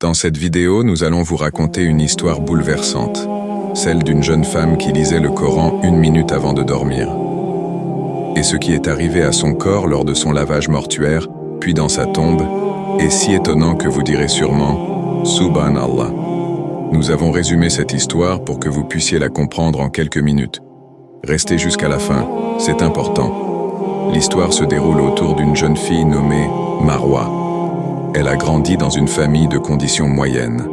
Dans cette vidéo, nous allons vous raconter une histoire bouleversante, celle d'une jeune femme qui lisait le Coran 1 minute avant de dormir. Et ce qui est arrivé à son corps lors de son lavage mortuaire, puis dans sa tombe, est si étonnant que vous direz sûrement « Subhanallah ». Nous avons résumé cette histoire pour que vous puissiez la comprendre en quelques minutes. Restez jusqu'à la fin, c'est important. L'histoire se déroule autour d'une jeune fille nommée Marwa. Elle a grandi dans une famille de conditions moyennes.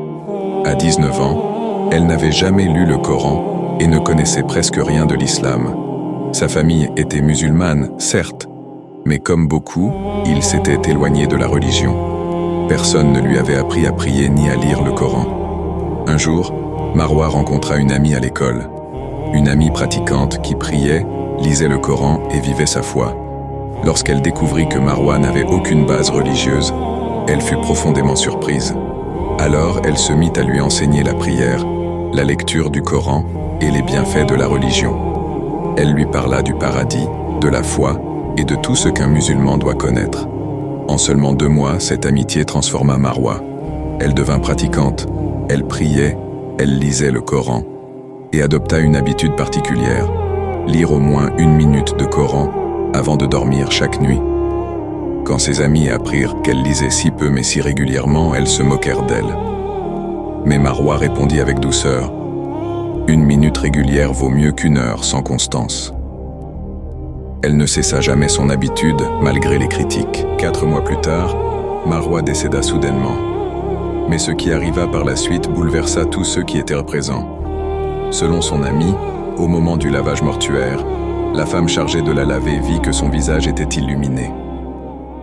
À 19 ans, elle n'avait jamais lu le Coran et ne connaissait presque rien de l'islam. Sa famille était musulmane, certes, mais comme beaucoup, il s'était éloigné de la religion. Personne ne lui avait appris à prier ni à lire le Coran. Un jour, Marwa rencontra une amie à l'école. Une amie pratiquante qui priait, lisait le Coran et vivait sa foi. Lorsqu'elle découvrit que Marwa n'avait aucune base religieuse, elle fut profondément surprise. Alors, elle se mit à lui enseigner la prière, la lecture du Coran et les bienfaits de la religion. Elle lui parla du paradis, de la foi et de tout ce qu'un musulman doit connaître. En seulement 2 mois, cette amitié transforma Marwa. Elle devint pratiquante, elle priait, elle lisait le Coran et adopta une habitude particulière, lire au moins 1 minute de Coran avant de dormir chaque nuit. Quand ses amis apprirent qu'elle lisait si peu mais si régulièrement, elles se moquèrent d'elle. Mais Marwa répondit avec douceur, « 1 minute régulière vaut mieux qu'1 heure sans constance ». Elle ne cessa jamais son habitude, malgré les critiques. 4 mois plus tard, Marwa décéda soudainement. Mais ce qui arriva par la suite bouleversa tous ceux qui étaient présents. Selon son ami, au moment du lavage mortuaire, la femme chargée de la laver vit que son visage était illuminé.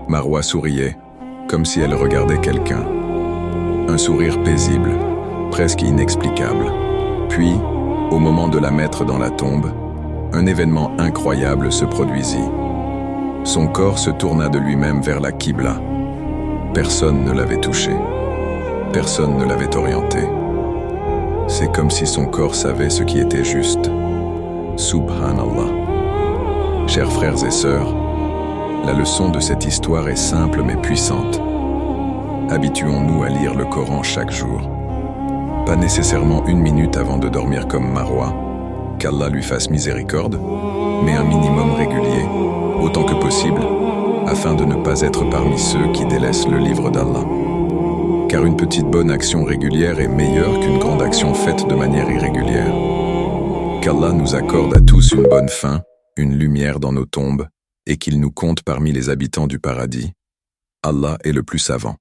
Marwa souriait, comme si elle regardait quelqu'un. Un sourire paisible, presque inexplicable. Puis, au moment de la mettre dans la tombe, un événement incroyable se produisit. Son corps se tourna de lui-même vers la Qibla. Personne ne l'avait touché. Personne ne l'avait orienté. C'est comme si son corps savait ce qui était juste. Subhanallah. Chers frères et sœurs, la leçon de cette histoire est simple mais puissante. Habituons-nous à lire le Coran chaque jour. Pas nécessairement 1 minute avant de dormir comme Marwa, qu'Allah lui fasse miséricorde, mais un minimum régulier, autant que possible, afin de ne pas être parmi ceux qui délaissent le livre d'Allah. Car une petite bonne action régulière est meilleure qu'une grande action faite de manière irrégulière. Qu'Allah nous accorde à tous une bonne fin, une lumière dans nos tombes, et qu'il nous compte parmi les habitants du paradis. Allah est le plus savant.